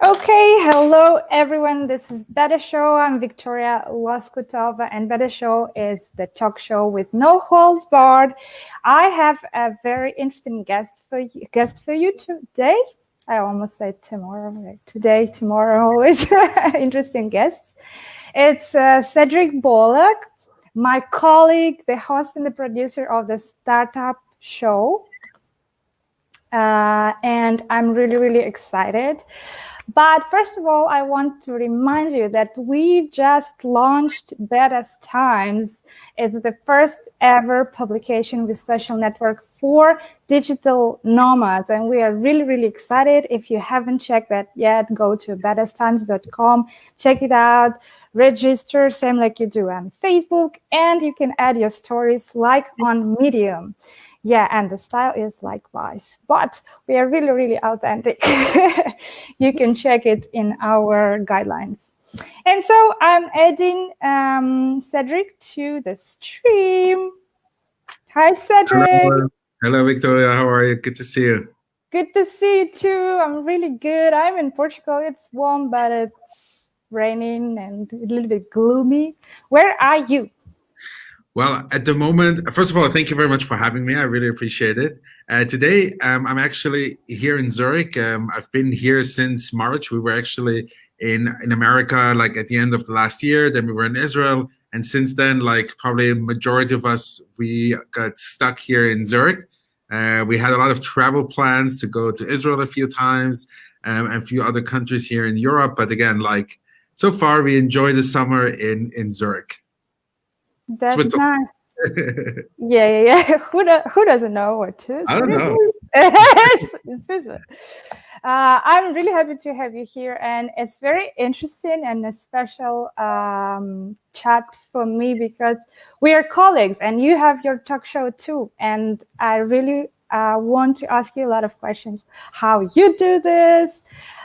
Okay, hello everyone. This is Better Show. I'm Victoria Loskutova, and Better Show is the talk show with no holds barred. I have a very interesting guest for you today. I almost said tomorrow. Right? Today, tomorrow, always interesting guests. It's Cédric Bollag, my colleague, the host and the producer of the startup show. And I'm really, really excited. But first of all, I want to remind you that we just launched Best Times. It's the first ever publication with social network for digital nomads. And we are really, really excited. If you haven't checked that yet, go to besttimes.com, check it out, register, same like you do on Facebook, and you can add your stories like on Medium. Yeah, and the style is likewise, but we are really, really authentic. You can check it in our guidelines. And so I'm adding Cédric to the stream. Hi, Cédric. Hello. Hello, Victoria. How are you? Good to see you. Good to see you too. I'm really good. I'm in Portugal. It's warm, but it's raining and a little bit gloomy. Where are you? Well, at the moment, first of all, thank you very much for having me. I really appreciate it. Today, I'm actually here in Zurich. I've been here since March. We were actually in America, like at the end of the last year. Then we were in Israel. And since then, like probably a majority of us, we got stuck here in Zurich. We had a lot of travel plans to go to Israel a few times and a few other countries here in Europe. But again, like so far, we enjoy the summer in Zurich. That's nice. Yeah. Who doesn't know what to I don't know. I'm really happy to have you here, and it's very interesting and a special chat for me because we are colleagues, and you have your talk show too. And I really want to ask you a lot of questions. How you do this?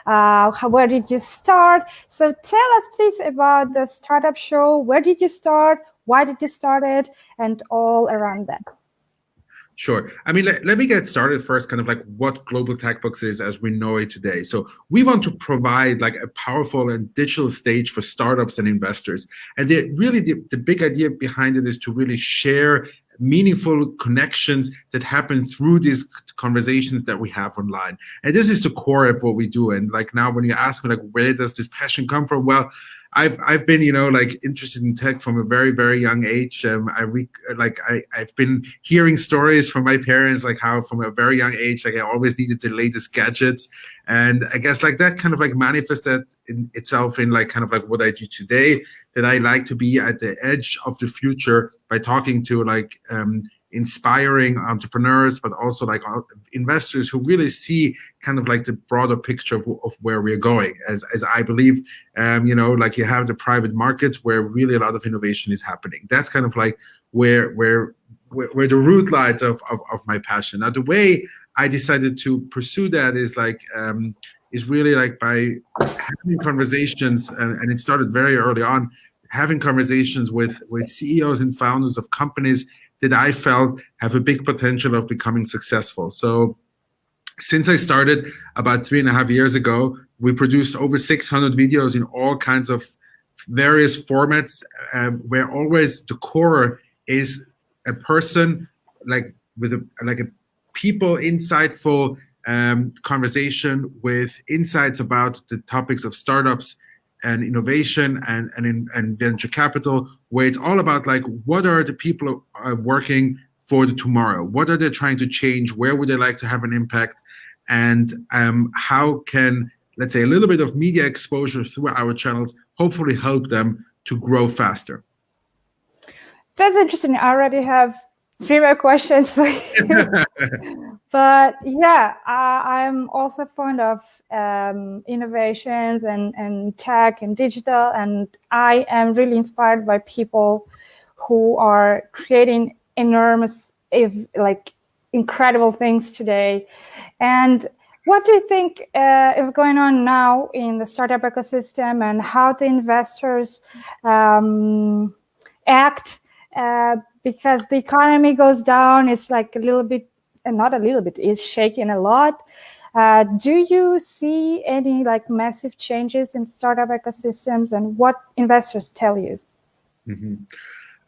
Where did you start? So tell us, please, about the startup show. Where did you start? Why did you start it? And all around that. Sure. I mean, let me get started first, kind of like what Global Tech Books is as we know it today. So we want to provide like a powerful and digital stage for startups and investors. And the big idea behind it is to really share meaningful connections that happen through these conversations that we have online. And this is the core of what we do. And like now when you ask me, like, where does this passion come from? Well, I've been, like interested in tech from a very, very young age. I've been hearing stories from my parents, like how from a very young age, like I always needed the latest gadgets. And I guess like that kind of like manifested itself in like kind of like what I do today, that I like to be at the edge of the future by talking to like inspiring entrepreneurs, but also like investors who really see kind of like the broader picture of where we're going. As I believe, like you have the private markets where really a lot of innovation is happening. That's kind of like where the root lies of my passion. Now, the way I decided to pursue that is really like by having conversations, and it started very early on, having conversations with CEOs and founders of companies that I felt have a big potential of becoming successful. So since I started about 3.5 years ago, we produced over 600 videos in all kinds of various formats, where always the core is a person like with a people insightful conversation with insights about the topics of startups and innovation and venture capital, where it's all about like what are the people working for the tomorrow, what are they trying to change, where would they like to have an impact, and how can, let's say, a little bit of media exposure through our channels hopefully help them to grow faster. That's interesting. I already have 3 more questions for you. But yeah, I'm also fond of innovations and tech and digital, and I am really inspired by people who are creating enormous, incredible things today. And what do you think is going on now in the startup ecosystem, and how the investors act? Because the economy goes down, it's like a little bit, and not a little bit, it's shaking a lot. Do you see any like massive changes in startup ecosystems, and what investors tell you? Mm-hmm.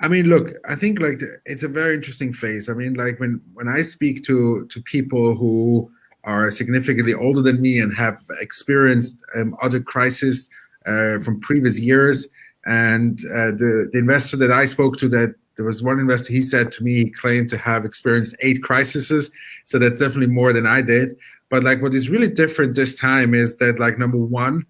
I mean, look, I think like it's a very interesting phase. I mean, like when I speak to people who are significantly older than me and have experienced other crises from previous years, and the investor that I spoke to, that there was one investor, he said to me, he claimed to have experienced 8 crises. So that's definitely more than I did. But like what is really different this time is that, like, number one,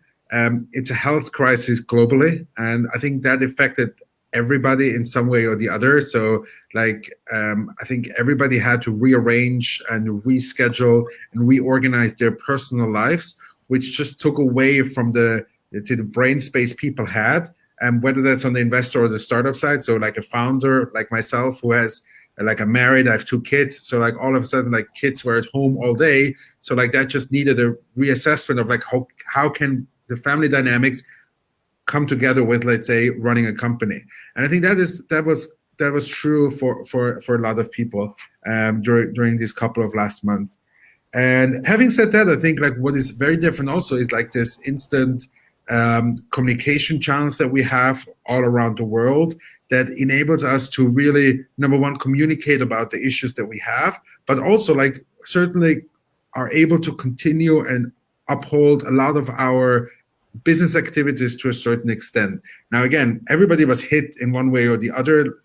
it's a health crisis globally, and I think that affected everybody in some way or the other. So like I think everybody had to rearrange and reschedule and reorganize their personal lives, which just took away from the, let's say, the brain space people had, and whether that's on the investor or the startup side. So like a founder like myself who has, like, I'm married, I have 2 kids, so like all of a sudden, like, kids were at home all day, so like that just needed a reassessment of like how can the family dynamics come together with, let's say, running a company. And I think that was true for a lot of people during this couple of last months. And having said that, I think like what is very different also is like this instant communication channels that we have all around the world that enables us to really, number one, communicate about the issues that we have, but also like certainly are able to continue and uphold a lot of our business activities to a certain extent. Now, again, everybody was hit in one way or the other.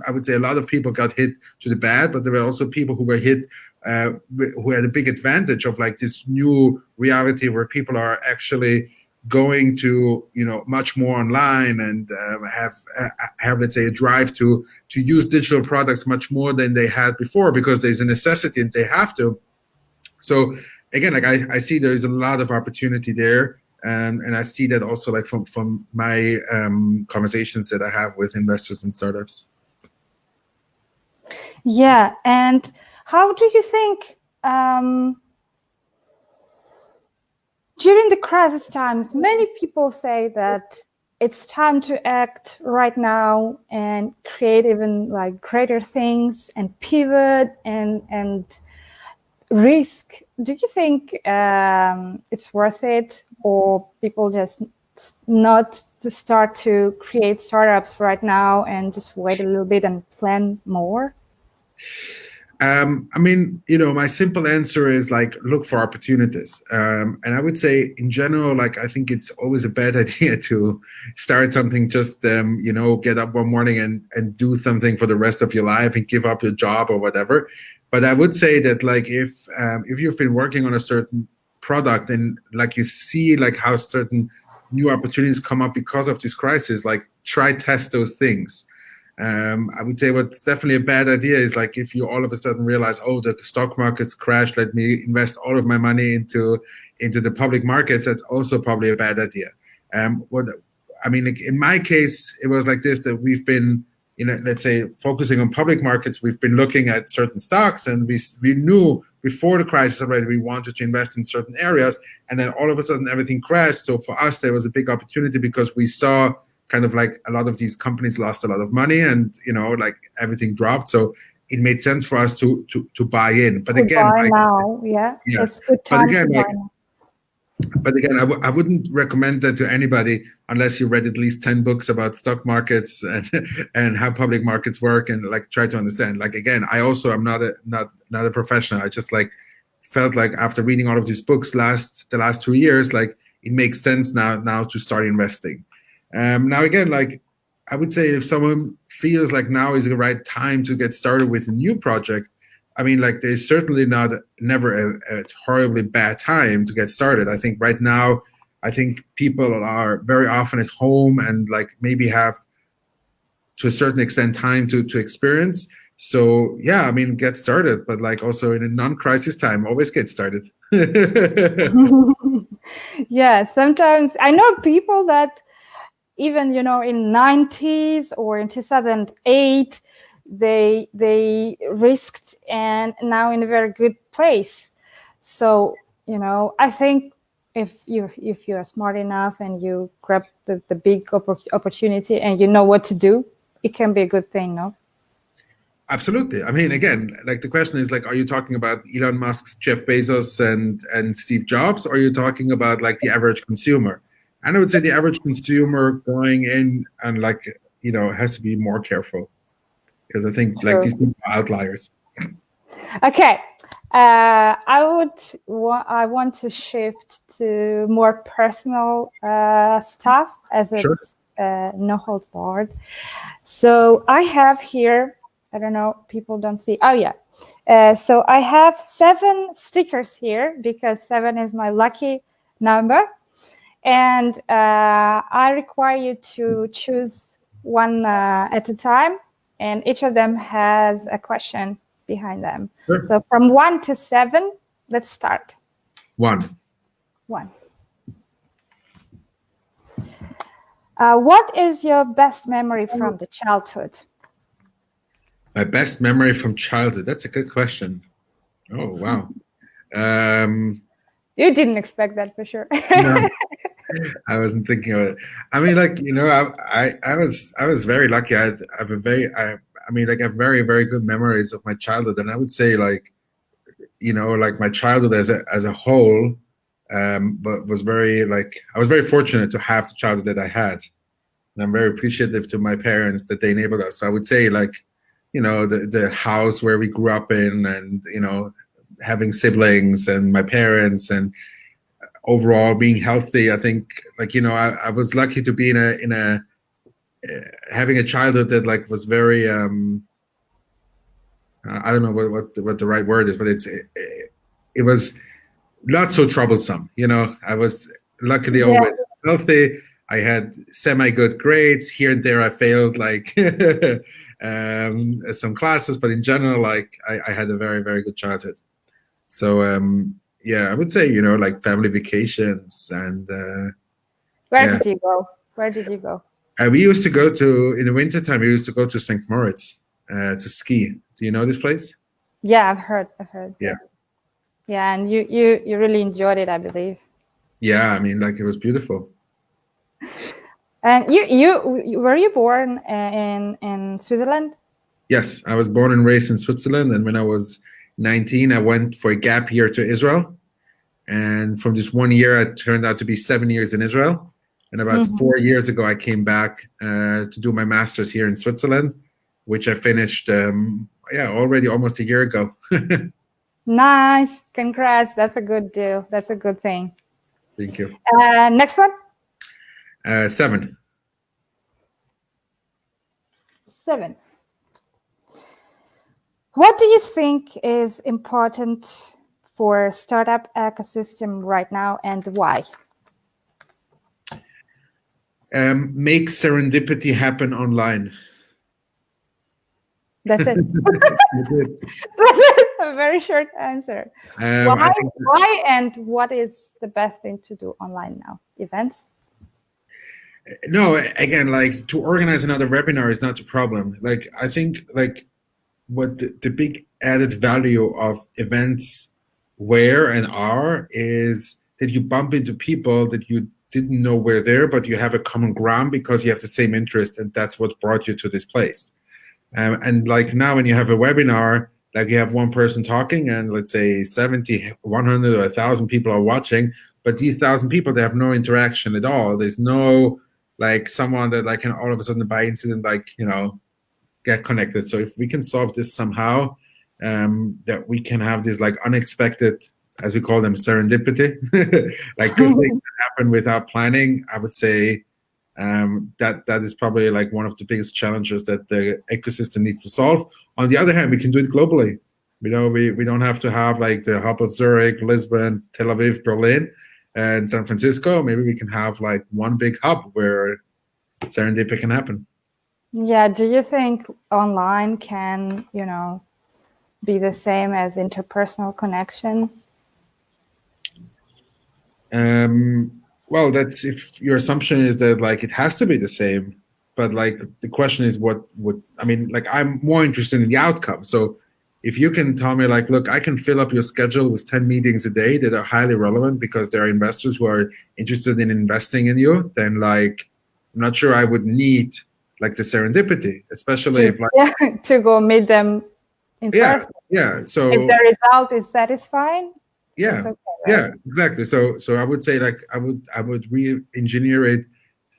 I would say a lot of people got hit to the bad, but there were also people who were hit who had a big advantage of like this new reality where people are actually going to, much more online and have, let's say, a drive to use digital products much more than they had before, because there's a necessity and they have to. So again, like I see there is a lot of opportunity there. And I see that also like from my conversations that I have with investors and startups. Yeah, and how do you think during the crisis times, many people say that it's time to act right now and create even like greater things and pivot and risk. Do you think it's worth it, or people just not to start to create startups right now and just wait a little bit and plan more? I mean, my simple answer is like, look for opportunities. And I would say in general, like, I think it's always a bad idea to start something, just, get up one morning and do something for the rest of your life and give up your job or whatever. But I would say that like, if you've been working on a certain product and like you see like how certain new opportunities come up because of this crisis, like try test those things. I would say what's definitely a bad idea is like if you all of a sudden realize, oh, the stock market's crashed, let me invest all of my money into the public markets. That's also probably a bad idea. Like in my case, it was like this, that we've been, let's say, focusing on public markets. We've been looking at certain stocks, and we knew before the crisis already we wanted to invest in certain areas, and then all of a sudden everything crashed. So for us, there was a big opportunity because we saw kind of like a lot of these companies lost a lot of money, and like everything dropped. So it made sense for us to buy in. But again, buy now, yeah, yes. it's good time to buy now. But again, I wouldn't recommend that to anybody unless you read at least 10 books about stock markets and how public markets work, and like try to understand. Like, again, I also am not a professional. I just like felt like after reading all of these books the last 2 years, like it makes sense now to start investing. Now, again, like I would say if someone feels like now is the right time to get started with a new project, I mean, like there's certainly never a horribly bad time to get started. I think right now, I think people are very often at home and like maybe have to a certain extent time to experience. So yeah, I mean, get started, but like also in a non-crisis time, always get started. Yeah, sometimes I know people that even in 90s or in 2008 they risked and now in a very good place. So I think if you are smart enough and you grab the big opportunity and you know what to do, it can be a good thing, no? Absolutely. I mean, again, like the question is like, are you talking about Elon Musk's Jeff Bezos and Steve Jobs, or are you talking about like the average consumer? And I would say the average consumer going in and like, has to be more careful because I think like these people are outliers. Okay. I want to shift to more personal stuff as it's no holds barred. So I have here, I don't know, people don't see. Oh yeah. So I have 7 stickers here because 7 is my lucky number. And I require you to choose one at a time. And each of them has a question behind them. Sure. So from 1 to 7, let's start. 1. What is your best memory from the childhood? My best memory from childhood. That's a good question. Oh, wow. You didn't expect that for sure. No, I wasn't thinking of it. I mean, like, I was very lucky. I have very, very good memories of my childhood. And I would say like my childhood as a whole, but was very I was very fortunate to have the childhood that I had. And I'm very appreciative to my parents that they enabled us. So I would say the house where we grew up in and, having siblings and my parents and overall being healthy. I think I was lucky to be in a having a childhood that was very, I don't know what the right word is, but it was not so troublesome. I was luckily always healthy. I had semi-good grades. Here and there I failed some classes, but in general, I had a very, very good childhood. So I would say family vacations and Where did you go? We used to go in the wintertime. We used to go to St. Moritz to ski. Do you know this place? Yeah, I've heard. Yeah. Yeah, and you really enjoyed it, I believe. Yeah, I mean, it was beautiful. And you were you born in Switzerland? Yes, I was born and raised in Switzerland, and when I was 19, I went for a gap year to Israel. And from this 1 year, I turned out to be 7 years in Israel. And about 4 years ago, I came back to do my master's here in Switzerland, which I finished already almost a year ago. Nice. Congrats. That's a good deal. That's a good thing. Thank you. Next one. 7. 7. What do you think is important for startup ecosystem right now and why? Make serendipity happen online. That's it. That's a very short answer. Why and what is the best thing to do online now? Events? No, again, to organize another webinar is not the problem. I think what the big added value of events were and are is that you bump into people that you didn't know were there, but you have a common ground because you have the same interest, and that's what brought you to this place. And now when you have a webinar, you have one person talking and let's say 70, 100 or 1,000 people are watching, but these 1,000 people, they have no interaction at all. There's no someone that can all of a sudden by incident get connected. So if we can solve this somehow, that we can have this unexpected, as we call them, serendipity, good things that happen without planning, I would say that is probably one of the biggest challenges that the ecosystem needs to solve. On the other hand, we can do it globally. We don't have to have the hub of Zurich, Lisbon, Tel Aviv, Berlin, and San Francisco. Maybe we can have one big hub where serendipity can happen. Yeah. Do you think online can, be the same as interpersonal connection? Well, that's if your assumption is that it has to be the same, but the question is what would, I'm more interested in the outcome. So if you can tell me look, I can fill up your schedule with 10 meetings a day that are highly relevant because there are investors who are interested in investing in you, then I'm not sure I would need like the serendipity, especially if like to go meet them in person. Yeah. So if the result is satisfying, yeah, it's okay, right? yeah, exactly. So I would say like I would re-engineer it,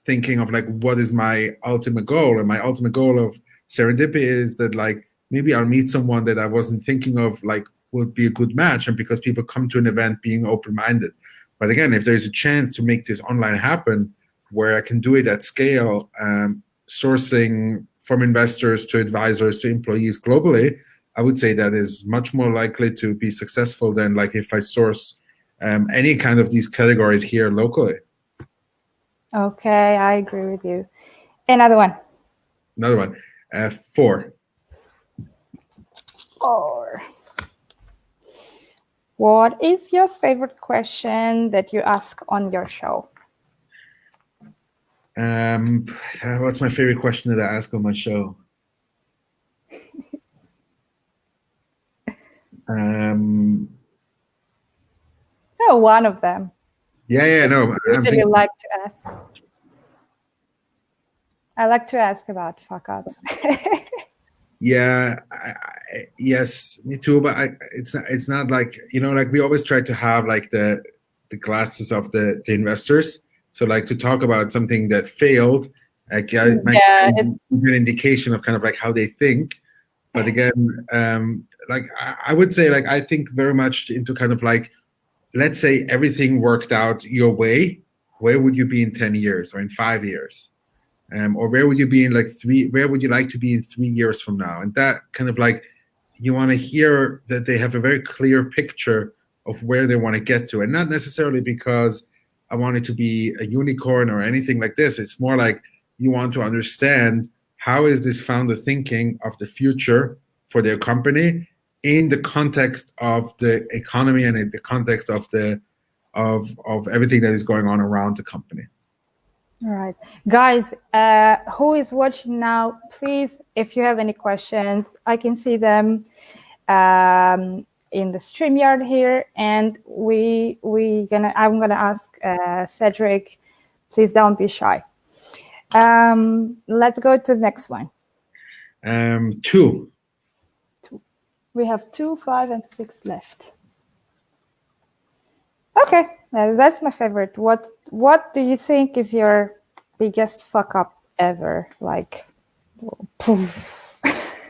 thinking of like what is my ultimate goal, and my ultimate goal of serendipity is that like maybe I'll meet someone that I wasn't thinking of like would be a good match, and because people come to an event being open-minded. But again, if there's a chance to make this online happen, where I can do it at scale, sourcing from investors to advisors to employees globally, I would say that is much more likely to be successful than like if I source any kind of these categories here locally. Okay, I agree with you. Another one. Another one. 4. Or what is your favorite question that you ask on your show? What's my favorite question that I ask on my show? No, one of them. No. I usually like to ask. I like to ask about fuck-ups. Yeah, yes, me too. But it's not like, you know, like we always try to have like the glasses of the investors. So like to talk about something that failed, like might give an indication of kind of like how they think. But again, like I would say, like I think very much into kind of like, let's say everything worked out your way, where would you be in 10 years or in 5 years? Or where would you be in like where would you like to be in 3 years from now? And that kind of like, you want to hear that they have a very clear picture of where they want to get to. And not necessarily because I want it to be a unicorn or anything like this. It's more like you want to understand how is this founder thinking of the future for their company in the context of the economy and in the context of the of everything that is going on around the company. All right, guys, who is watching now, please, if you have any questions, I can see them in the StreamYard here, and I'm gonna ask Cédric. Please don't be shy. Let's go to the next one. 2. We have 2, 5, and 6 left. Okay, that's my favorite. What do you think is your biggest fuck up ever? Like, poof.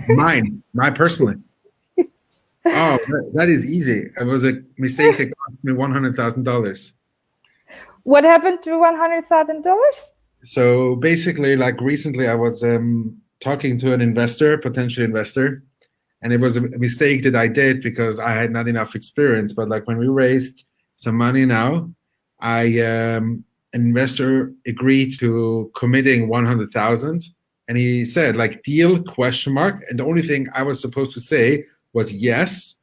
Mine personally. Oh, that is easy. It was a mistake that cost me $100,000. What happened to $100,000? So basically, like recently, I was talking to an investor, potential investor, and it was a mistake that I did because I had not enough experience. But like when we raised some money now, an investor agreed to committing 100,000, and he said like deal ? And the only thing I was supposed to say was yes,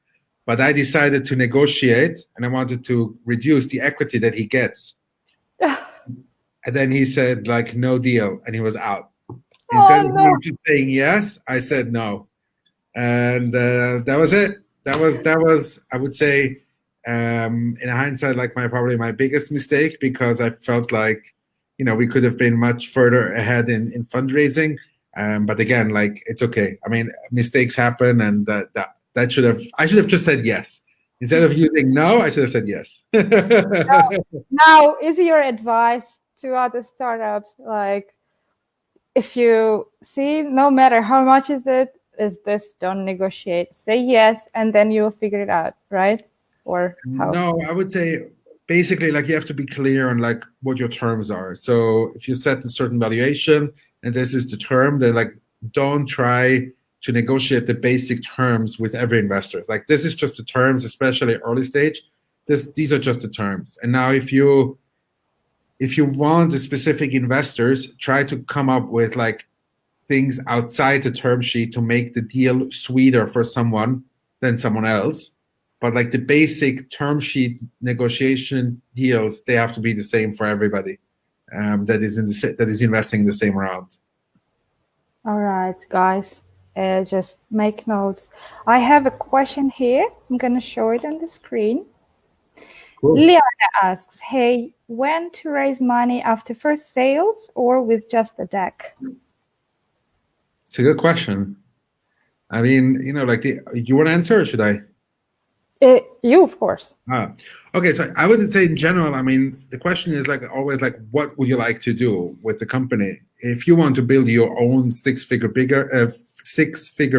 but I decided to negotiate, and I wanted to reduce the equity that he gets. And then he said like no deal, and he was out. Instead of me just saying yes, I said no. And that was it. That was I would say in hindsight like probably my biggest mistake, because I felt like, you know, we could have been much further ahead in fundraising. But again, like it's okay. I mean, mistakes happen, and I should have just said yes. Instead of using no, I should have said yes. Now, is your advice to other startups, like, if you see, no matter how much is this, don't negotiate, say yes, and then you'll figure it out, right? Or how? No, I would say basically like you have to be clear on like what your terms are. So if you set a certain valuation and this is the term, then like don't try to negotiate the basic terms with every investor. Like this is just the terms, especially early stage. These are just the terms. And now if you want the specific investors, try to come up with like things outside the term sheet to make the deal sweeter for someone than someone else. But like the basic term sheet negotiation deals, they have to be the same for everybody that is investing in the same round. All right, guys, just make notes. I have a question here. I'm going to show it on the screen. Cool. Liana asks, hey, when to raise money, after first sales or with just a deck? It's a good question. I mean, like you want to answer or should I? You, of course. Okay, so I would say in general, I mean, the question is like always like, what would you like to do with the company? If you want to build your own six-figure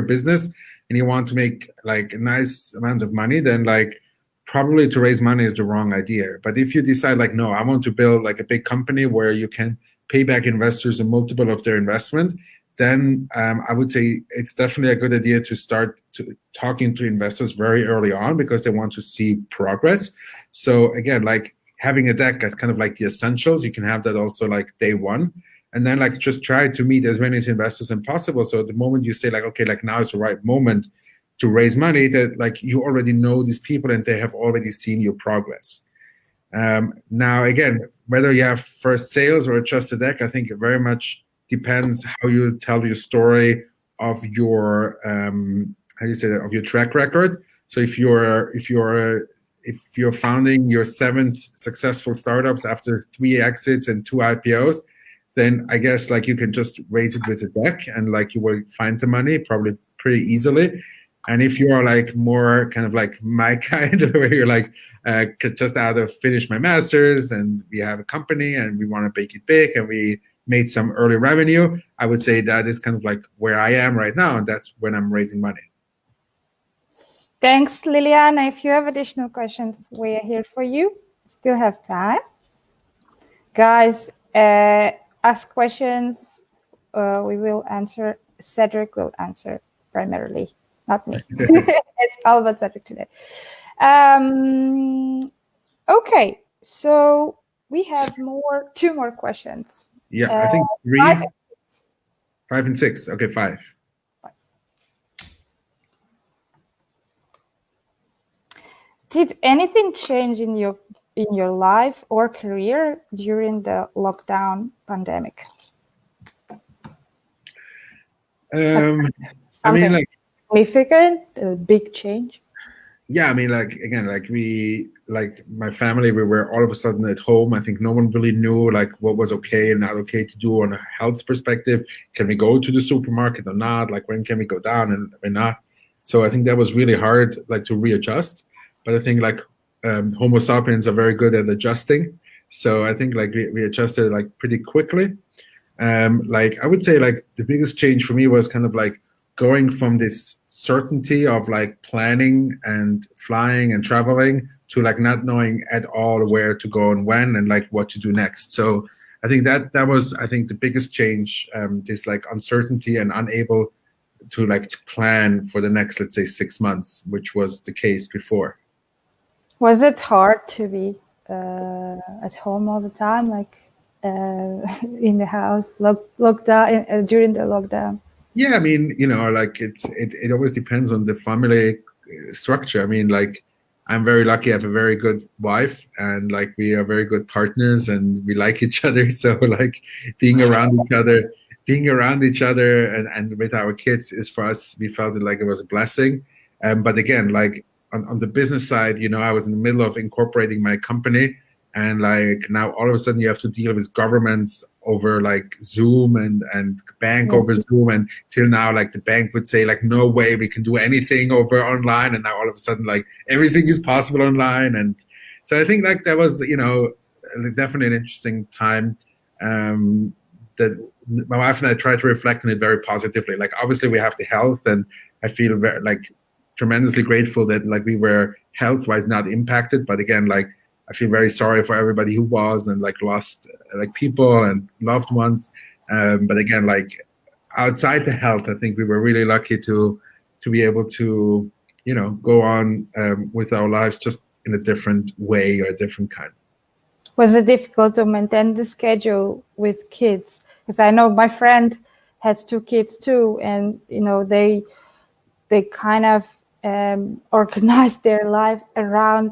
business and you want to make like a nice amount of money, then like probably to raise money is the wrong idea. But if you decide like, no, I want to build like a big company where you can pay back investors a multiple of their investment, then I would say it's definitely a good idea to start talking to investors very early on because they want to see progress. So again, like having a deck as kind of like the essentials, you can have that also like day one. And then like just try to meet as many investors as possible. So the moment you say like, okay, like now is the right moment to raise money, that like you already know these people and they have already seen your progress. Now, again, whether you have first sales or just a deck, I think it very much depends how you tell your story of your how do you say that, of your track record. So if you're founding your seventh successful startups after 3 exits and 2 IPOs, then I guess like you can just raise it with a deck and like you will find the money probably pretty easily. And if you are like more kind of like my kind, where you're like just out of finish my master's and we have a company and we want to make it big and we made some early revenue, I would say that is kind of like where I am right now, and that's when I'm raising money. Thanks, Liliana. If you have additional questions, we are here for you. Still have time. Guys, ask questions. We will answer. Cédric will answer primarily, not me. It's all about Cédric today. Okay, so we have two more questions. Yeah, I think 3, 5 and 6. Okay, 5. Did anything change in your life or career during the lockdown pandemic? I mean, like significant, a big change. Yeah, I mean, like again, like my family, we were all of a sudden at home. I think no one really knew like what was okay and not okay to do on a health perspective. Can we go to the supermarket or not? Like when can we go down and when not? So I think that was really hard, like to readjust. But I think like Homo sapiens are very good at adjusting. So I think like we adjusted like pretty quickly. Like I would say like the biggest change for me was kind of like going from this certainty of like planning and flying and traveling to like not knowing at all where to go and when and like what to do next. So I think that was, I think, the biggest change, this like uncertainty and unable to like to plan for the next, let's say, 6 months, which was the case before. Was it hard to be at home all the time, like in the house, lockdown during the lockdown? Yeah, I mean, like it always depends on the family structure. I mean, like I'm very lucky. I have a very good wife, and like we are very good partners, and we like each other. So like being around each other, and with our kids is for us. We felt it like it was a blessing. But again, like on the business side, I was in the middle of incorporating my company. And like now all of a sudden you have to deal with governments over like Zoom and bank over Zoom. And till now, like the bank would say like, no way we can do anything over online. And now all of a sudden, like everything is possible online. And so I think like that was, definitely an interesting time that my wife and I tried to reflect on it very positively. Like obviously we have the health, and I feel very like tremendously grateful that like we were health-wise not impacted. But again, like I feel very sorry for everybody who was and like lost like people and loved ones. But again, like outside the health, I think we were really lucky to be able to, go on with our lives just in a different way or a different kind. Was it difficult to maintain the schedule with kids? Because I know my friend has 2 kids too, and they kind of organize their life around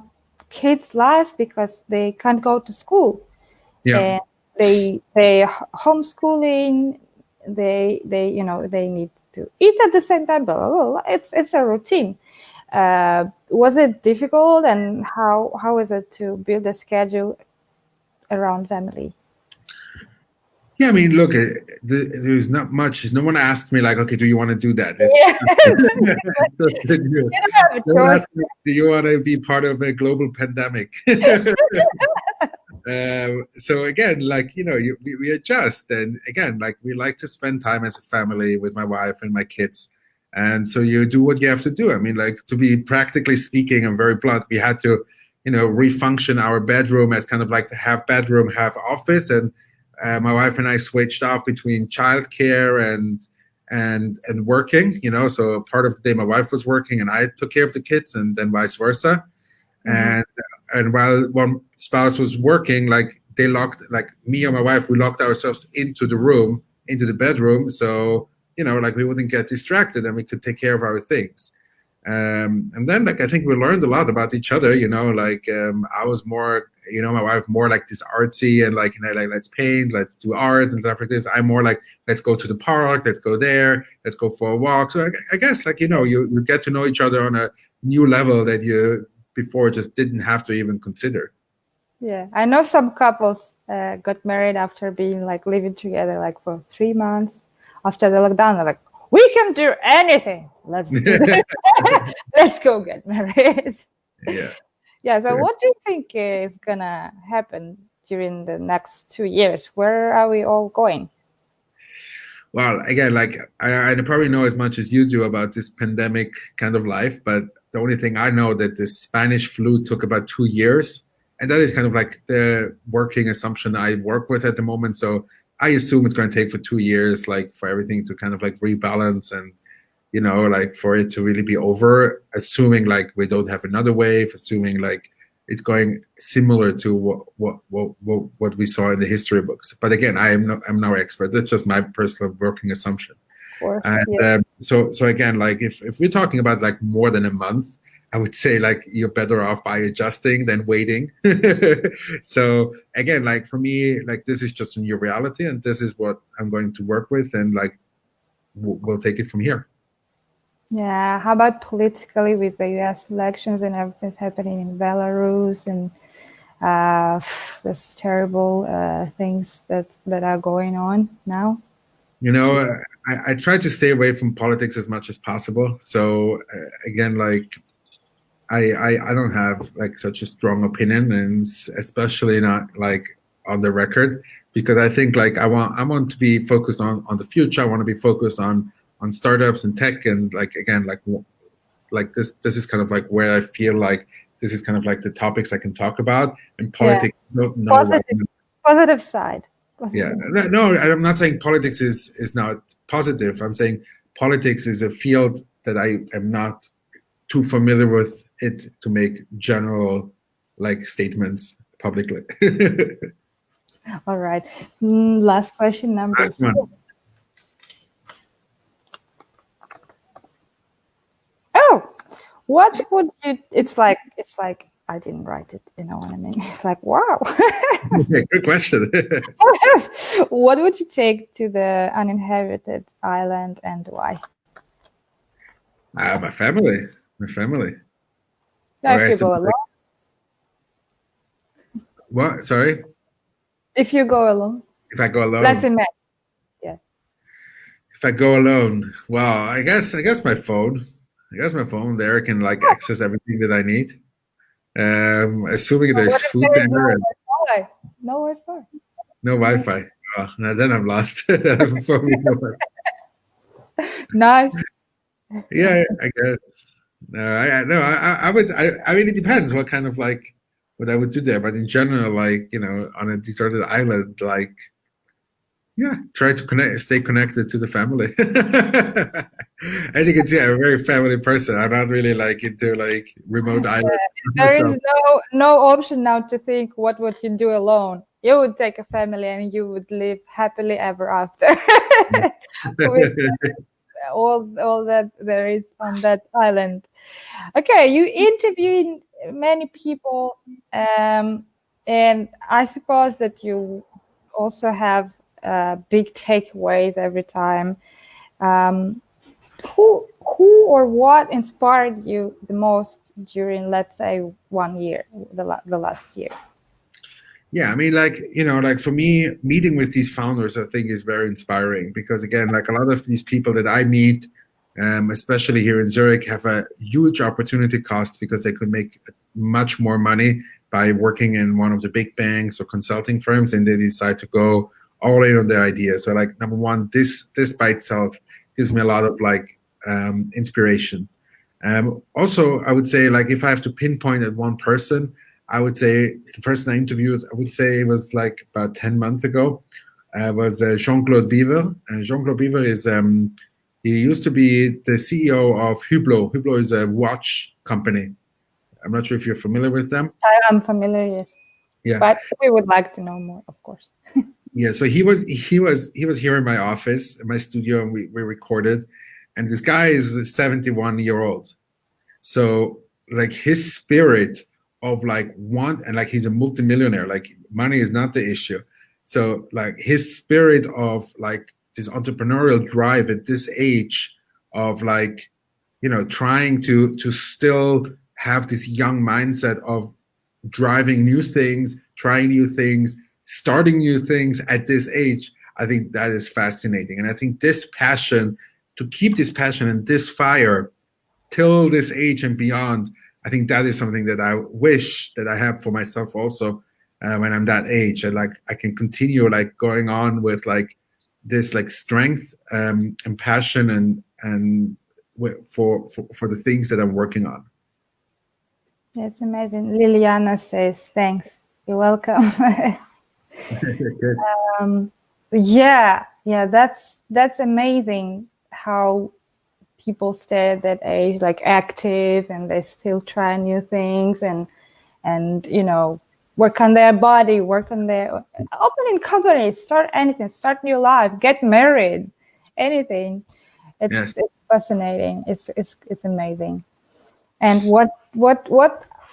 kids' life because they can't go to school. Yeah. And they homeschooling. They need to eat at the same time. Blah, blah, blah. It's a routine. Was it difficult, and how is it to build a schedule around family? Yeah, I mean, look, there's not much. No one asked me like, okay, do you want to do that? Yes. You You don't have a no one choice. asked me, do you want to be part of a global pandemic? So again, like, we adjust, and again, like, we like to spend time as a family with my wife and my kids, and so you do what you have to do. I mean, like, to be practically speaking, I'm very blunt. We had to, refunction our bedroom as kind of like half bedroom, half office, and my wife and I switched off between childcare and working. So part of the day my wife was working and I took care of the kids, and then vice versa. Mhm. And while one spouse was working, like, they locked, like, me or my wife, we locked ourselves into the room, into the bedroom, so like, we wouldn't get distracted and we could take care of our things. And then, like, I think we learned a lot about each other. Like, I was more, my wife more like this artsy and like, like, let's paint, let's do art and stuff like this. I'm more like, let's go to the park, let's go there, let's go for a walk. So I guess, like, you get to know each other on a new level that you before just didn't have to even consider. Yeah, I know some couples got married after being like living together like for 3 months after the lockdown. They're like, we can do anything. Let's do it. Let's go get married. Yeah. Yeah. So, what do you think is gonna happen during the next 2 years? Where are we all going? Well, again, like, I probably know as much as you do about this pandemic kind of life, but the only thing I know that the Spanish flu took about 2 years, and that is kind of like the working assumption I work with at the moment. So I assume it's going to take for 2 years, like, for everything to kind of like rebalance and like, for it to really be over, assuming like we don't have another wave, assuming like it's going similar to what we saw in the history books. But again, I'm no expert. That's just my personal working assumption. Of course, And yeah. so again, like, if we're talking about like more than a month, I would say like you're better off by adjusting than waiting. So again, like, for me, like, this is just a new reality, and this is what I'm going to work with, and like, we'll take it from here. Yeah. How about politically with the U.S. elections and everything happening in Belarus and this terrible things that are going on now? I try to stay away from politics as much as possible. So again, like, I don't have like such a strong opinion, and especially not like on the record, because I think like I want to be focused on the future. I want to be focused on startups and tech, and like, again, like this is kind of like where I feel like this is kind of like the topics I can talk about, and Yeah. politics. No, Positive side. yeah, Positive. no, I'm not saying politics is not positive. I'm saying politics is a field that I am not too familiar with it to make general like statements publicly. All right. Last question, number Last one. 4. Oh, what would you? It's like I didn't write it. You know what I mean? It's like, wow. Okay, good question. What would you take to the uninhabited island and why? My family, my family. Now, Or if I you go suppose, alone, what? Sorry, if you go alone, if I go let's alone. imagine. Yeah. If I go alone, well, I guess my phone. I guess my phone there can like access everything that I need. Assuming there's What if food there is no there and Wi-Fi? No Wi-Fi. no Wi-Fi. Oh, now then I'm lost. For me, no Wi-Fi. Nice. Yeah, I guess. No, no, I would. I mean, it depends what kind of like what I would do there. But in general, like, on a deserted island, like, yeah, try to stay connected to the family. As you can see, I'm a very family person. I'm not really like into like remote islands. There So, is no option now to think what would you do alone. You would take a family and you would live happily ever after with all that there is on that island. Okay, you interviewed many people, and I suppose that you also have big takeaways every time. Um, who or what inspired you the most during, let's say, 1 year, the last year? Yeah, I mean, like, like for me, meeting with these founders, I think is very inspiring because again, like a lot of these people that I meet, especially here in Zurich, have a huge opportunity cost because they could make much more money by working in one of the big banks or consulting firms, and they decide to go all in on their idea. So, like, number one, this by itself gives me a lot of like inspiration. Also, I would say, like, if I have to pinpoint at one person, I would say the person I interviewed, I would say it was like about 10 months ago, was Jean-Claude Biver. Jean-Claude Biver is, he used to be the CEO of Hublot. Hublot is a watch company. I'm not sure if you're familiar with them. I'm familiar, yes. Yeah. But we would like to know more, of course. Yeah, so he was here in my office, in my studio, and we recorded. And this guy is a 71-year-old. So like his spirit of like and like he's a multimillionaire, like money is not the issue. So like his spirit of like this entrepreneurial drive at this age of like, trying to still have this young mindset of driving new things, trying new things, starting new things at this age, I think that is fascinating. And I think this passion, to keep this passion and this fire till this age and beyond, I think that is something that I wish that I have for myself also when I'm that age. And like I can continue like going on with like this like strength and passion and for the things that I'm working on. That's amazing. Liliana says, thanks. You're welcome. Yeah, that's amazing how people stay at that age, like active, and they still try new things and work on their body, work on their opening companies, start anything, start new life, get married, anything. It's fascinating. It's amazing. And what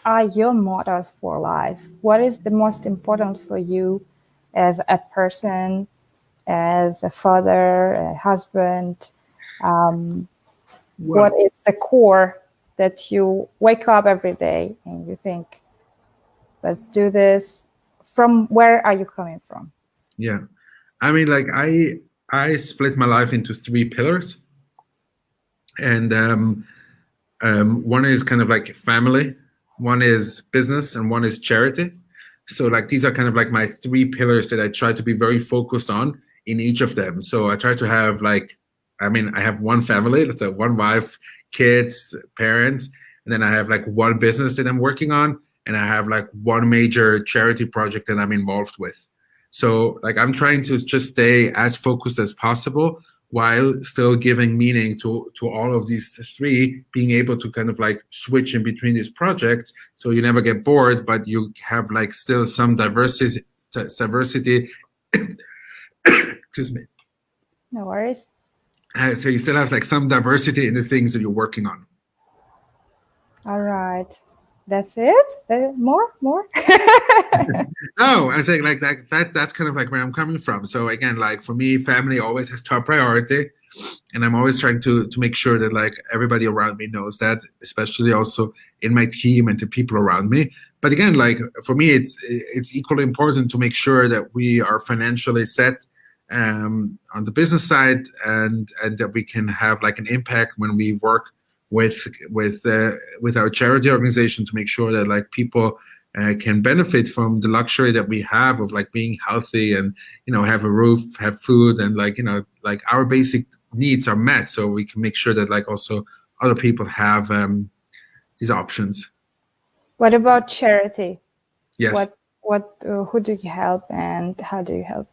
are your mottos for life? What is the most important for you as a person, as a father, a husband? What is the core that you wake up every day and you think, let's do this? From where are you coming from? Yeah, I mean, like I split my life into 3 pillars, and one is kind of like family, one is business, and one is charity. So like these are kind of like my 3 pillars that I try to be very focused on in each of them. So I try to have like, I have one family, so one wife, kids, parents, and then I have like one business that I'm working on, and I have like one major charity project that I'm involved with. So like I'm trying to just stay as focused as possible while still giving meaning to all of these 3, being able to kind of like switch in between these projects so you never get bored, but you have like still some diversity. Excuse me. No worries. So you still have like some diversity in the things that you're working on. All right. That's it? More? No, I'm saying like that's kind of like where I'm coming from. So again, like for me, family always has top priority. And I'm always trying to make sure that like everybody around me knows that, especially also in my team and the people around me. But again, like for me, it's equally important to make sure that we are financially set on the business side and that we can have like an impact when we work with our charity organization to make sure that like people can benefit from the luxury that we have of like being healthy and have a roof, have food, and like like our basic needs are met, so we can make sure that like also other people have these options. What about charity? Yes. Who do you help and how do you help?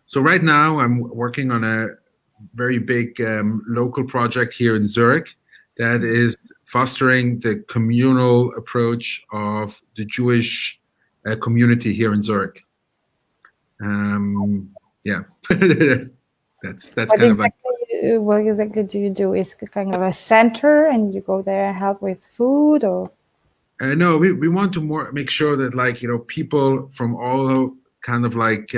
So right now I'm working on a very big local project here in Zurich that is fostering the communal approach of the Jewish community here in Zurich. Yeah, that's kind of like. What exactly do you do? Is it kind of a center and you go there and help with food, or? No, we want to make sure that like people from all kind of like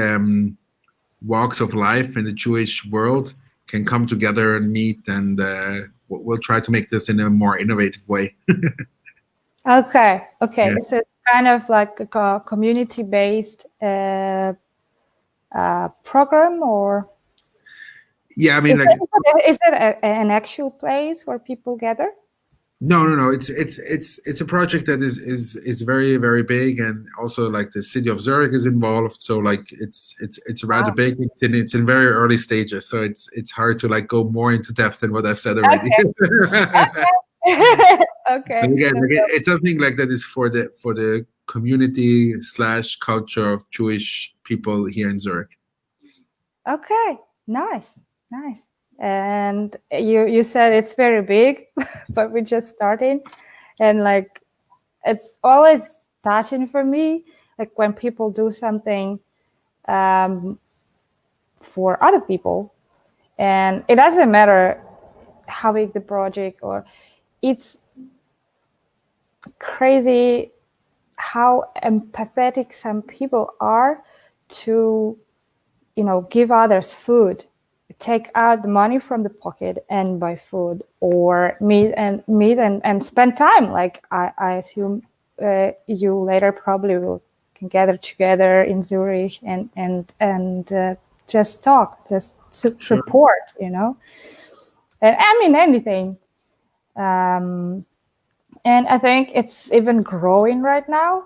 walks of life in the Jewish world can come together and meet, and we'll try to make this in a more innovative way. Okay. Yeah. So kind of like a community-based program, or Yeah, I mean, is it an actual place where people gather? no. It's a project that is very, very big, and also like the city of Zurich is involved. So like it's rather Wow. big. It's in very early stages, so it's hard to like go more into depth than what I've said already. Okay. Okay. But again, No like problem. it's something like that is for the community slash culture of Jewish people here in Zurich. Okay. Nice. Nice. And you said it's very big, but we're just starting, and like it's always touching for me, like when people do something for other people, and it doesn't matter how big the project, or it's crazy how empathetic some people are to, give others food, take out the money from the pocket and buy food, or meet and spend time. Like I assume you later probably will can gather together in Zurich and just talk, just Sure. support, and I mean anything. Um, and I think it's even growing right now,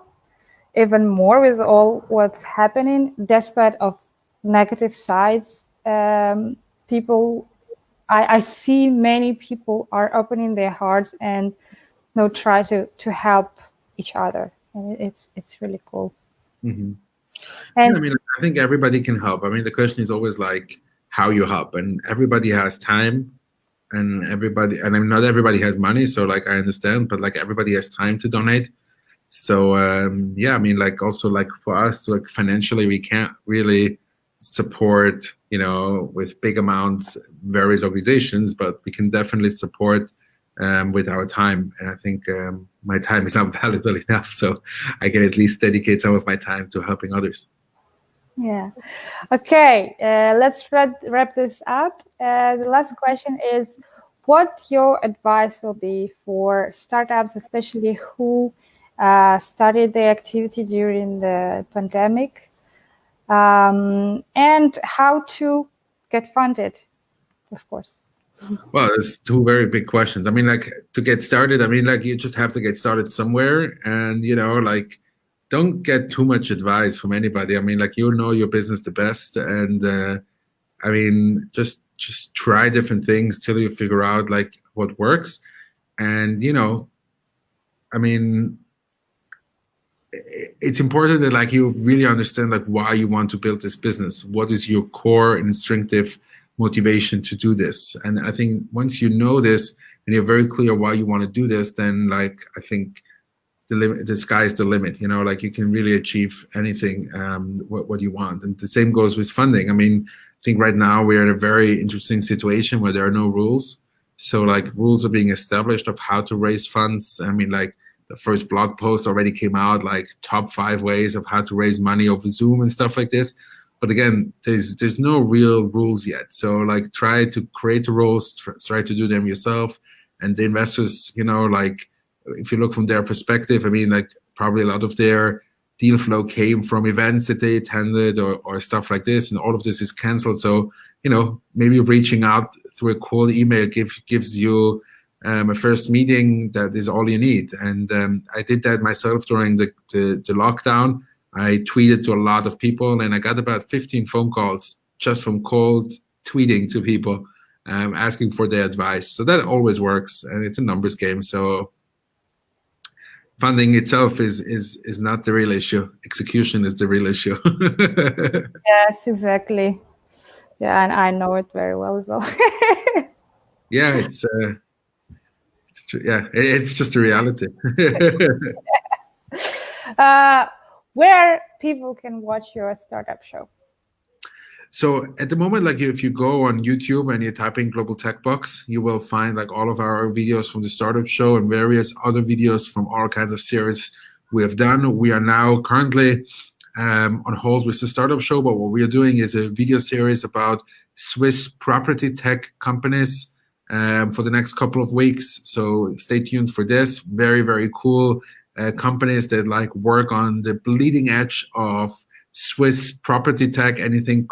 even more with all what's happening, despite of negative sides. People, I see many people are opening their hearts and try to help each other, and it's really cool. Mhm. Yeah, I And mean, I think everybody can help. I mean, the question is always like how you help, and everybody has time, and I mean, not everybody has money, so like I understand, but like everybody has time to donate. So yeah, I mean, like also like for us, like financially, we can't really support, with big amounts various organizations, but we can definitely support with our time. And I think my time is not valuable enough, so I can at least dedicate some of my time to helping others. yeah, okay, let's wrap this up. The last question is, what your advice will be for startups, especially who started the activity during the pandemic, and how to get funded, of course. Well, it's two very big questions. I mean, like to get started, I mean, like you just have to get started somewhere, and like don't get too much advice from anybody. I mean, like you know your business the best, and I mean, just try different things till you figure out like what works, and I mean, it's important that like you really understand like why you want to build this business. What is your core and instinctive motivation to do this? And I think once you know this and you're very clear why you want to do this, then like I think the sky is the limit. Like you can really achieve anything what you want. And the same goes with funding. I mean, I think right now we're in a very interesting situation where there are no rules. So like rules are being established of how to raise funds. I mean, like the first blog post already came out, like top 5 ways of how to raise money over Zoom and stuff like this. But again, there's no real rules yet. So like try to create the rules, try to do them yourself. And the investors, like if you look from their perspective, I mean, like probably a lot of their deal flow came from events that they attended or stuff like this, and all of this is canceled. So, maybe reaching out through a cold email gives you a first meeting that is all you need. And I did that myself during the lockdown. I tweeted to a lot of people, and I got about 15 phone calls just from cold tweeting to people, asking for their advice. So that always works, and it's a numbers game. So funding itself is not the real issue. Execution is the real issue. Yes, exactly. Yeah, and I know it very well as well. Yeah, it's true. Yeah, it's just a reality. Where people can watch your startup show? So at the moment, like if you go on YouTube and you type in Global Tech Box, you will find like all of our videos from the startup show and various other videos from all kinds of series we have done. We are now currently on hold with the startup show, but what we are doing is a video series about Swiss property tech companies for the next couple of weeks. So stay tuned for this. Very, very cool companies that like work on the bleeding edge of Swiss property tech, anything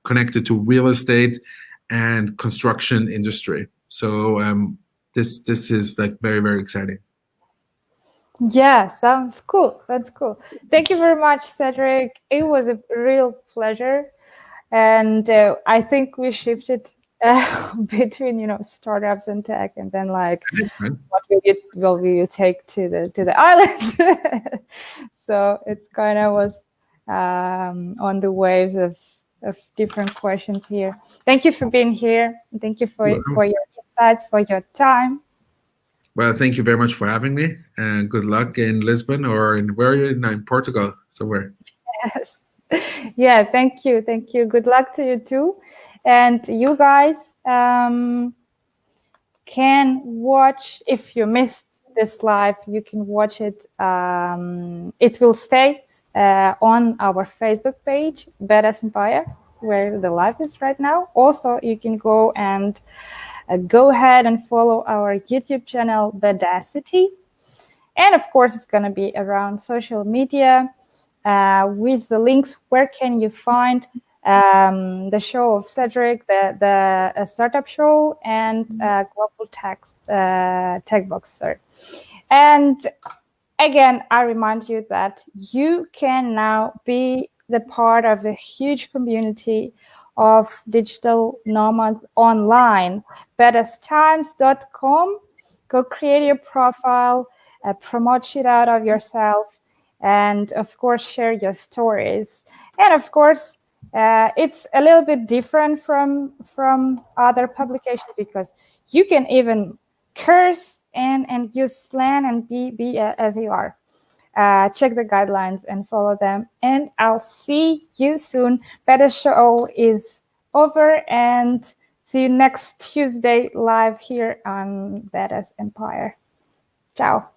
connected to real estate and construction industry. So this is like very, very exciting. Yeah, sounds cool. That's cool. Thank you very much, Cédric. It was a real pleasure. And I think we shifted between startups and tech, and then like what will you take to the island? So it's kind of was on the waves of different questions here. Thank you for being here. Thank you for your insights, for your time. Well, thank you very much for having me, and good luck in Lisbon or where are you in Portugal, somewhere. Yes. Yeah, thank you. Good luck to you too. And you guys can watch, if you missed this live, you can watch it. It will stay on our Facebook page, Badass Empire, where the live is right now. Also, you can go and go ahead and follow our YouTube channel, Badacity. And of course, it's going to be around social media with the links. Where can you find the show of Cédric, the startup show, and Global Tech Box, sorry. And again, I remind you that you can now be the part of a huge community of digital nomads online. badasstimes.com. Go create your profile, promote shit out of yourself, and of course share your stories. And of course, it's a little bit different from other publications because you can even curse and use slang and be as you are. Check the guidelines and follow them. And I'll see you soon. Better show is over, and see you next Tuesday live here on Badass Empire. Ciao.